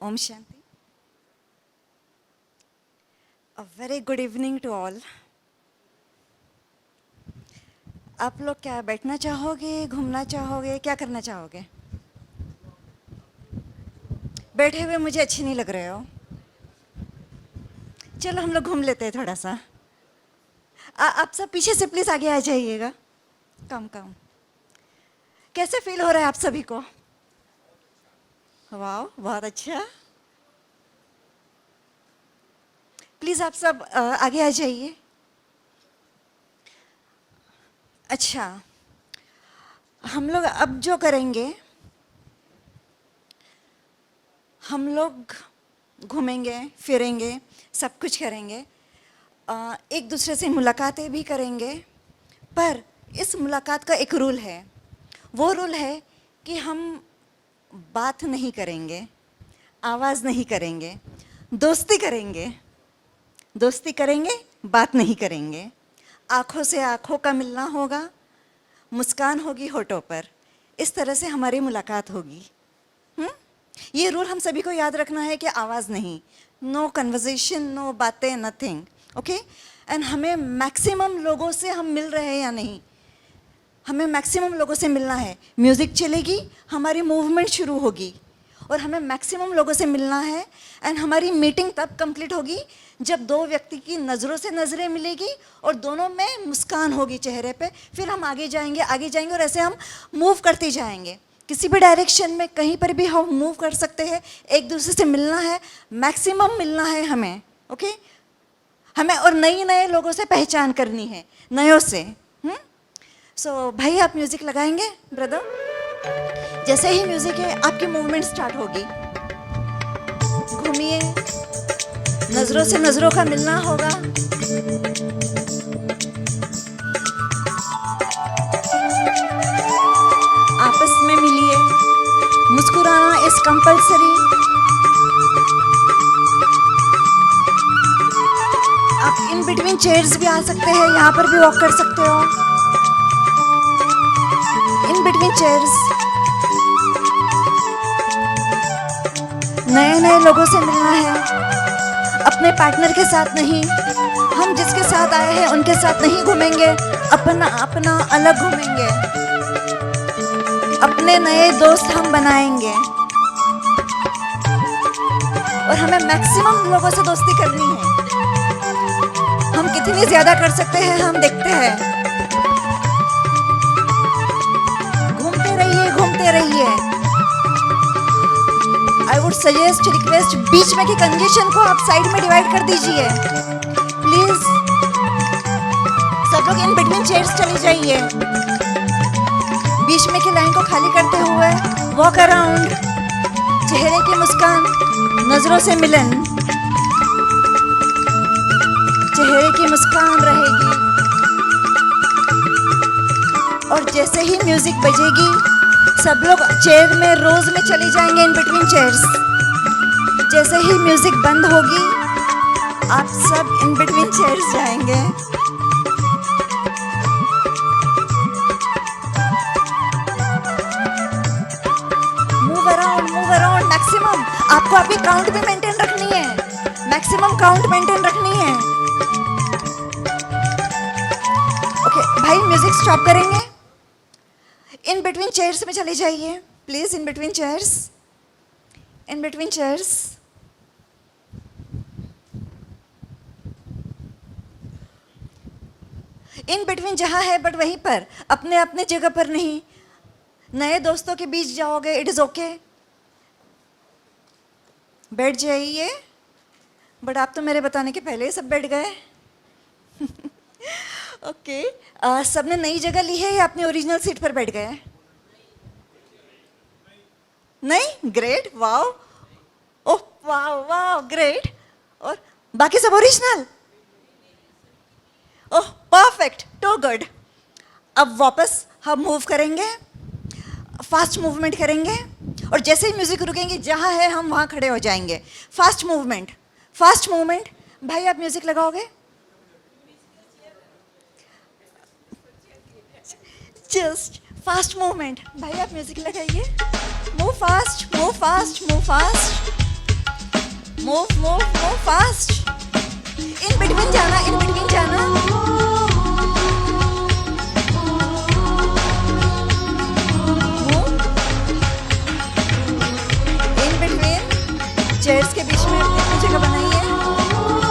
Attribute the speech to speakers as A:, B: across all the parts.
A: ओम शांति। A very good evening to all. आप लोग क्या बैठना चाहोगे, घूमना चाहोगे, क्या करना चाहोगे? बैठे हुए मुझे अच्छे नहीं लग रहे हो। चलो हम लोग घूम लेते हैं थोड़ा सा। आप सब पीछे से प्लीज आगे आ जाइएगा। कम कम। कैसे फील हो रहा है आप सभी को? वाह, बहुत अच्छा। प्लीज आप सब आगे आ जाइए। अच्छा, हम लोग अब जो करेंगे, हम लोग घूमेंगे फिरेंगे, सब कुछ करेंगे, एक दूसरे से मुलाकातें भी करेंगे। पर इस मुलाकात का एक रूल है। वो रूल है कि हम बात नहीं करेंगे, आवाज़ नहीं करेंगे, दोस्ती करेंगे। दोस्ती करेंगे, बात नहीं करेंगे। आँखों से आँखों का मिलना होगा, मुस्कान होगी होठों पर। इस तरह से हमारी मुलाकात होगी। ये रूल हम सभी को याद रखना है कि आवाज़ नहीं, नो कन्वर्सेशन, नो बातें, नथिंग। ओके। एंड हमें मैक्सिमम लोगों से हम मिल रहे हैं या नहीं, हमें मैक्सिमम लोगों से मिलना है। म्यूज़िक चलेगी, हमारी मूवमेंट शुरू होगी और हमें मैक्सिमम लोगों से मिलना है। एंड हमारी मीटिंग तब कंप्लीट होगी जब दो व्यक्ति की नज़रों से नज़रें मिलेगी और दोनों में मुस्कान होगी चेहरे पे। फिर हम आगे जाएंगे, आगे जाएंगे और ऐसे हम मूव करते जाएंगे। किसी भी डायरेक्शन में कहीं पर भी हम मूव कर सकते हैं। एक दूसरे से मिलना है, मैक्सिमम मिलना है हमें। ओके। हमें और नए नए लोगों से पहचान करनी है, नयों से। सो भाई आप म्यूज़िक लगाएंगे ब्रदर? जैसे ही म्यूज़िक है आपकी मूवमेंट स्टार्ट होगी। घूमिए, नज़रों से नज़रों का मिलना होगा। आपस में मिलिए, मुस्कुराना इज कंपल्सरी। आप इन बिटवीन चेयर्स भी आ सकते हैं, यहाँ पर भी वॉक कर सकते हो। इन बिटवीन चेयर्स नए नए लोगों से मिलना है, अपने पार्टनर के साथ नहीं। हम जिसके साथ आए हैं उनके साथ नहीं घूमेंगे, अपना अपना अलग घूमेंगे। अपने नए दोस्त हम बनाएंगे और हमें मैक्सिमम लोगों से दोस्ती करनी है। हम कितनी ज्यादा कर सकते हैं हम देखते हैं। घूमते रहिए, घूमते रहिए। आई वुड सजेस्ट, रिक्वेस्ट, बीच में की कंजेशन को आप साइड में डिवाइड कर दीजिए प्लीज। सब लोग इन बिटवीन चेयर्स चले जाइए। बीच में की लाइन को खाली करते हुए वॉक अराउंड। चेहरे की मुस्कान, नजरों से मिलन, चेहरे की मुस्कान रहेगी। और जैसे ही म्यूजिक बजेगी सब लोग चेयर में रोज में चली जाएंगे इन बिटवीन चेयर्स। जैसे ही म्यूजिक बंद होगी आप सब इन बिटवीन चेयर्स जाएंगे। Move around maximum. आपको अभी काउंट भी मेंटेन रखनी है, मैक्सिमम काउंट मेंटेन रखनी है। ओके भाई म्यूजिक स्टॉप करेंगे। इन बिटवीन चेयर्स में चले जाइए please. In between chairs, in between chairs. In between जहाँ है बट वहीं पर, अपने अपने जगह पर नहीं। नए दोस्तों के बीच जाओगे, इट इज ओके, बैठ जाइए। बट आप तो मेरे बताने के पहले ही सब बैठ गए। ओके। सबने नई जगह ली है या अपनी ओरिजिनल सीट पर बैठ गए? नहीं? Great, wow, oh wow wow, great. और बाकी सब original? Oh perfect, too good. अब वापस हम मूव करेंगे, फास्ट मूवमेंट करेंगे और जैसे ही म्यूजिक रुकेंगे जहाँ है हम वहाँ खड़े हो जाएंगे। Fast movement, fast movement. भाई आप म्यूजिक लगाओगे? Just fast movement. भाई आप म्यूजिक लगाइए। Move fast, move fast, move fast. Move move move fast, in between जाना, इन बिटवीन जाना, इन बिटवीन, चेयर्स के बीच में अपनी जगह बनाइए,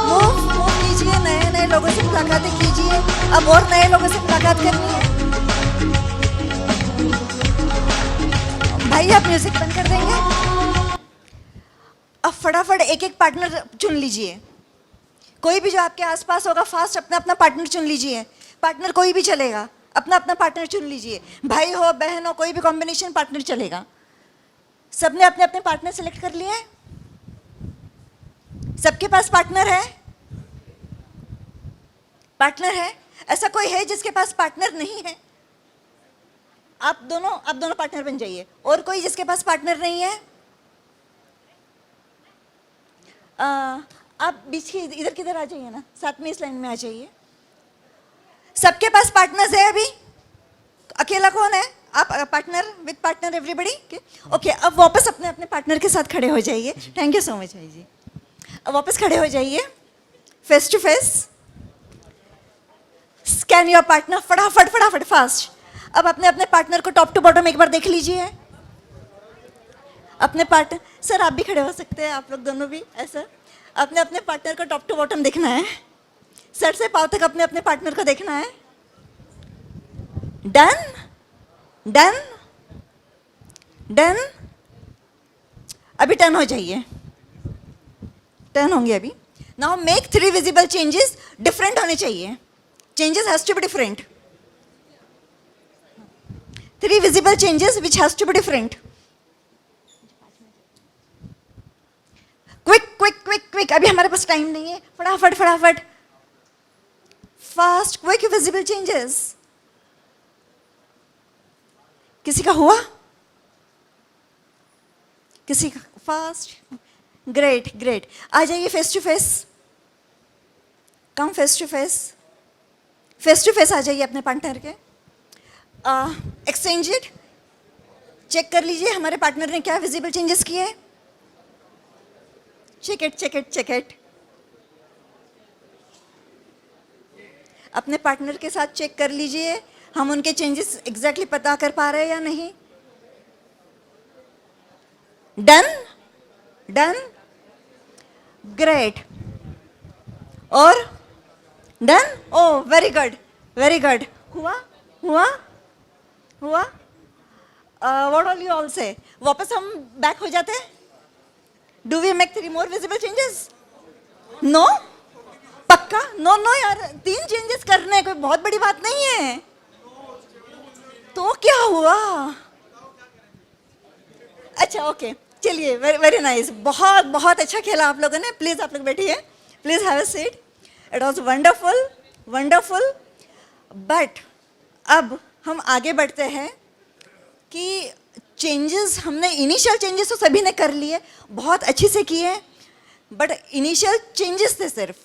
A: मूव मूव कीजिए, नए नए लोगों से मुलाकातें कीजिए, अब और नए लोगों से मुलाकात करनी है। भाई आप म्यूजिक बंद कर देंगे? अब फटाफट एक एक पार्टनर चुन लीजिए, कोई भी जो आपके आसपास होगा फास्ट अपना अपना पार्टनर चुन लीजिए, पार्टनर कोई भी चलेगा, अपना अपना पार्टनर चुन लीजिए, भाई हो बहन हो कोई भी कॉम्बिनेशन पार्टनर चलेगा। सबने अपने अपने पार्टनर सेलेक्ट कर लिए? सबके पास पार्टनर है? पार्टनर है? ऐसा कोई है जिसके पास पार्टनर नहीं है? आप दोनों पार्टनर बन जाइए। और कोई जिसके पास पार्टनर नहीं है? आप बीच की इधर किधर आ जाइए ना, साथ में इस लाइन में आ जाइए। सबके पास पार्टनर्स है अभी? अकेला कौन है? आप partner with partner everybody? Okay, अब वापस अपने अपने पार्टनर के साथ खड़े हो जाइए। थैंक यू सो मच भाई जी। अब वापस खड़े हो जाइए, face to face, scan your partner, फटाफट फटाफट फास्ट। अब अपने अपने पार्टनर को टॉप टू बॉटम एक बार देख लीजिए। अपने पार्टनर, सर आप भी खड़े हो सकते हैं, आप लोग दोनों भी ऐसा। अपने अपने पार्टनर को टॉप टू बॉटम देखना है, सर से पाँव तक अपने अपने पार्टनर को देखना है। Done done done. अभी टर्न हो जाइए, टर्न होंगे अभी। Now make 3 visible changes, different होने चाहिए, changes has to be different. 3 visible changes which has to be different. Quick quick quick quick, अभी हमारे पास टाइम नहीं है, फटाफट फटाफट, फास्ट क्विक विजिबल चेंजेस। किसी का हुआ? किसी का? Fast, great great. आ जाइए face to face, come face to face, face to face आ जाइए अपने पार्टनर के। एक्सचेंज इट, चेक कर लीजिए हमारे पार्टनर ने क्या विजिबल चेंजेस किए। Check it check it check it. अपने पार्टनर के साथ चेक कर लीजिए हम उनके चेंजेस एग्जैक्टली पता कर पा रहे हैं या नहीं। Done done, great. और डन, ओ वेरी गुड वेरी गुड। हुआ हुआ हुआ। व्हाट ऑल यू ऑल से? वापस हम बैक हो जाते हैं। Do we make 3 more visible changes? No? पक्का? नो नो यार, 3 चेंजेस करने कोई बहुत बड़ी बात नहीं है। तो क्या हुआ? अच्छा ओके, चलिए, वेरी नाइस, बहुत बहुत अच्छा खेला आप लोगों ने। प्लीज आप लोग बैठिए, please have a seat. It was wonderful wonderful. But अब हम आगे बढ़ते हैं कि चेंजेस हमने, इनिशियल चेंजेस तो सभी ने कर लिए, बहुत अच्छे से किए, बट इनिशियल चेंजेस थे, सिर्फ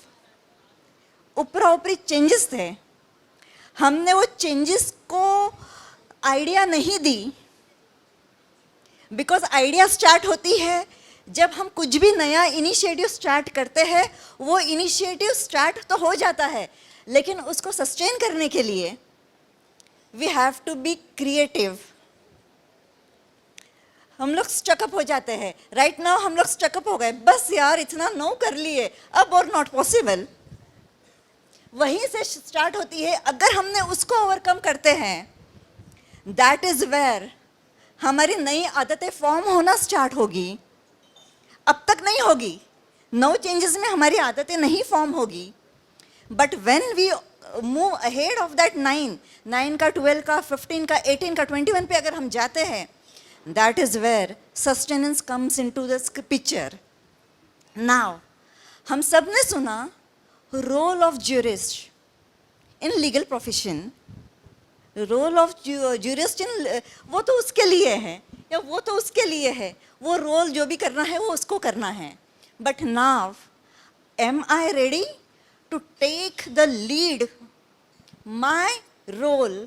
A: ऊपरा ऊपरी चेंजेस थे। हमने वो चेंजेस को आइडिया नहीं दी, बिकॉज आइडिया स्टार्ट होती है जब हम कुछ भी नया इनिशिएटिव स्टार्ट करते हैं। वो इनिशिएटिव स्टार्ट तो हो जाता है, लेकिन उसको सस्टेन करने के लिए we have to be creative. हम लोग स्टकअप हो जाते हैं, राइट नाउ हम लोग स्टकअप हो गए, बस यार इतना नो कर लिए, अब और नॉट पॉसिबल। वहीं से स्टार्ट होती है, अगर हमने उसको ओवरकम करते हैं, दैट इज वेयर हमारी नई आदतें फॉर्म होना स्टार्ट होगी। अब तक नहीं होगी, नो चेंजेस में हमारी आदतें नहीं फॉर्म होगी, but when we move ahead of that 9 का 12 का 15 का 18 का 21 पे अगर हम जाते हैं, that is where sustenance comes into the picture. Now, हम सब ने सुना role of jurist in legal profession. Role of jurist in, वो तो उसके लिए है या वो तो उसके लिए है, वो रोल जो भी करना है वो उसको करना है। But now, am I ready to take the lead? My role,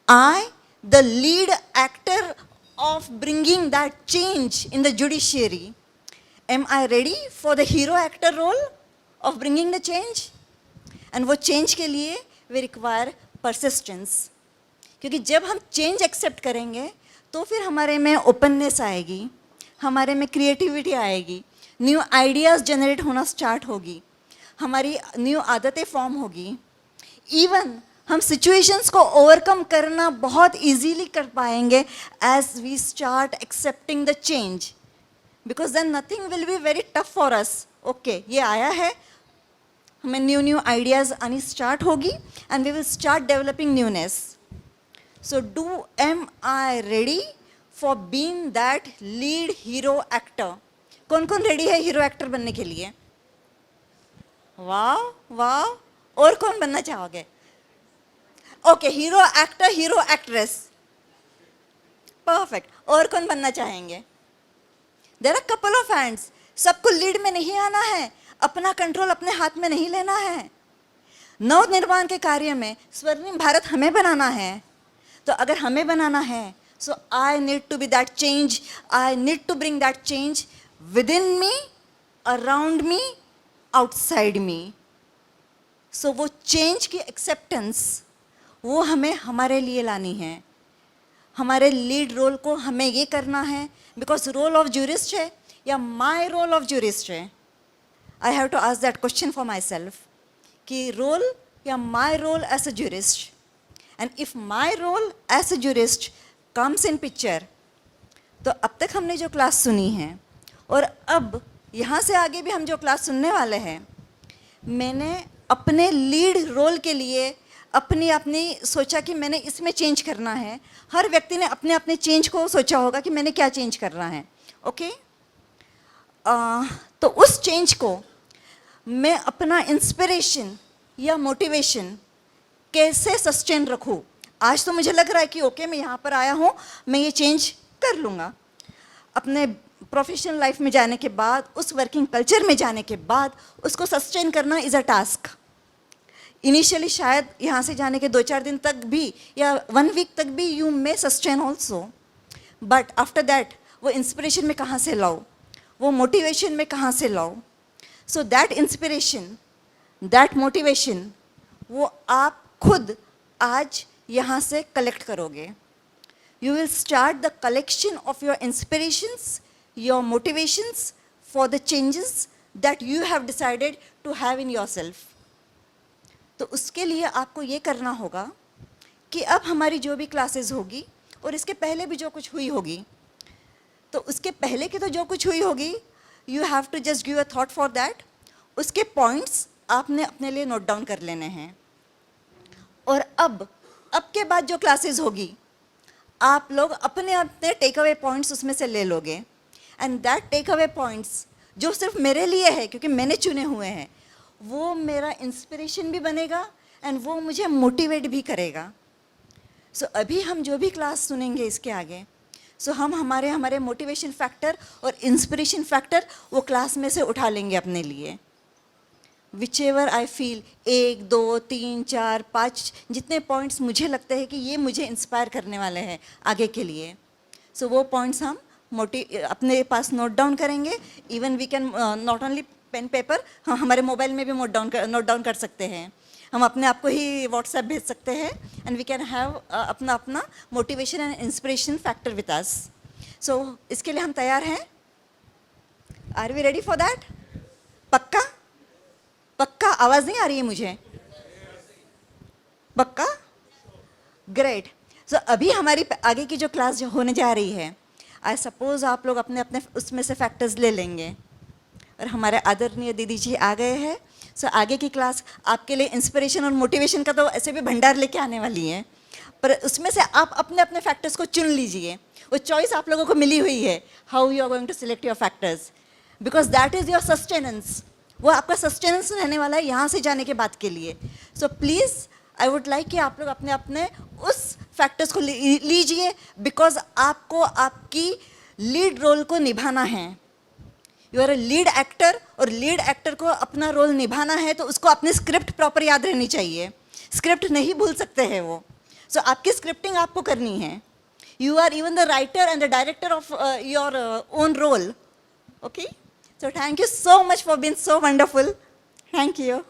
A: I, the lead actor of bringing that change in the judiciary, am I ready for the hero actor role of bringing the change? And वो change के लिए we require persistence. क्योंकि जब हम change accept करेंगे तो फिर हमारे में openness आएगी, हमारे में creativity आएगी, new ideas generate होना start होगी, हमारी new आदतें form होगी. Even हम situations को overcome करना बहुत easily कर पाएंगे as we start accepting the change. Because then nothing will be very tough for us. Okay, ये आया है, हमें new ideas आनी start होगी and we will start developing newness. So am I ready for being that lead hero actor? कौन कौन ready है hero actor बनने के लिए? वाह वाह, और कौन बनना चाहोगे? Okay, hero actor, hero actress. Perfect. और कौन बनना चाहेंगे? There are couple of hands. सबको लीड में नहीं आना है, अपना कंट्रोल अपने हाथ में नहीं लेना है. नव निर्माण के कार्य में स्वर्णिम भारत हमें बनाना है. तो अगर हमें बनाना है, so I need to be that change. I need to bring that change within me, around me, outside me. So वो change की acceptance वो हमें हमारे लिए लानी है. हमारे लीड रोल को हमें ये करना है, बिकॉज रोल ऑफ जूरिस्ट है या माई रोल ऑफ जूरिस्ट है. I have to ask that question for myself कि रोल या my role as a jurist. And if my role as a jurist comes in picture, तो अब तक हमने जो क्लास सुनी है और अब यहाँ से आगे भी हम जो क्लास सुनने वाले हैं, मैंने अपने लीड रोल के लिए अपनी सोचा कि मैंने इसमें चेंज करना है. हर व्यक्ति ने अपने अपने चेंज को सोचा होगा कि मैंने क्या चेंज करना है. ओके, तो उस चेंज को मैं अपना इंस्पिरेशन या मोटिवेशन कैसे सस्टेन रखूं. आज तो मुझे लग रहा है कि ओके मैं यहाँ पर आया हूँ, मैं ये चेंज कर लूँगा. अपने प्रोफेशनल लाइफ में जाने के बाद, उस वर्किंग कल्चर में जाने के बाद उसको सस्टेन करना इज़ अ टास्क. इनिशियली शायद यहाँ से जाने के 2-4 दिन तक भी या 1 वीक तक भी you may sustain also, but after that वो इंस्पिरेशन में कहाँ से लाओ, वो मोटिवेशन में कहाँ से लाओ. So that inspiration, that motivation वो आप खुद आज यहाँ से कलेक्ट करोगे. You will start the collection of your inspirations, your motivations for the changes that you have decided to have in yourself. तो उसके लिए आपको ये करना होगा कि अब हमारी जो भी क्लासेस होगी और इसके पहले भी जो कुछ हुई होगी, तो उसके पहले की तो जो कुछ हुई होगी, you have to just give a thought for that. उसके पॉइंट्स आपने अपने लिए नोट डाउन कर लेने हैं. और अब के बाद जो क्लासेस होगी, आप लोग अपने अपने टेक अवे पॉइंट्स उसमें से ले लोगे. And that take away points जो सिर्फ मेरे लिए है, क्योंकि मैंने चुने हुए हैं, वो मेरा इंस्पिरेशन भी बनेगा एंड वो मुझे मोटिवेट भी करेगा. सो अभी हम जो भी क्लास सुनेंगे इसके आगे, सो हम हमारे मोटिवेशन फैक्टर और इंस्पिरेशन फैक्टर वो क्लास में से उठा लेंगे अपने लिए. विच एवर आई फील, 1, 2, 3, 4, 5 जितने पॉइंट्स मुझे लगते हैं कि ये मुझे इंस्पायर करने वाले हैं आगे के लिए, सो वो पॉइंट्स हम अपने पास नोट डाउन करेंगे. Even we can not only pen paper, हमारे मोबाइल में भी नोट डाउन कर सकते हैं. हम अपने आप को ही व्हाट्सएप भेज सकते हैं एंड वी कैन हैव अपना motivation and inspiration factor with us. So इसके लिए हम तैयार हैं. Are we ready for that? पक्का पक्का? आवाज़ नहीं आ रही है मुझे. पक्का? ग्रेट. सो अभी हमारी आगे की जो क्लास जो होने जा रही है, आई सपोज आप लोग अपने अपने उसमें से फैक्टर्स ले लेंगे. और हमारे आदरणीय दीदी जी आ गए हैं. सो आगे की क्लास आपके लिए इंस्पिरेशन और मोटिवेशन का तो ऐसे भी भंडार लेके आने वाली है, पर उसमें से आप अपने अपने फैक्टर्स को चुन लीजिए. वो चॉइस आप लोगों को मिली हुई है, how you are going to select your factors, because that is your sustenance. वो आपका सस्टेनेंस रहने वाला है यहाँ से जाने के बाद के लिए. So please I would like कि आप लोग अपने अपने उस फैक्टर्स को लीजिए, बिकॉज आपको आपकी लीड रोल को निभाना है. You are a lead actor, और लीड एक्टर को अपना रोल निभाना है तो उसको अपनी स्क्रिप्ट प्रॉपर याद रहनी चाहिए. स्क्रिप्ट नहीं भूल सकते हैं वो. सो आपकी स्क्रिप्टिंग आपको करनी है. You are even the writer and the director of your own role. Okay, So thank you so much for being so wonderful. Thank you.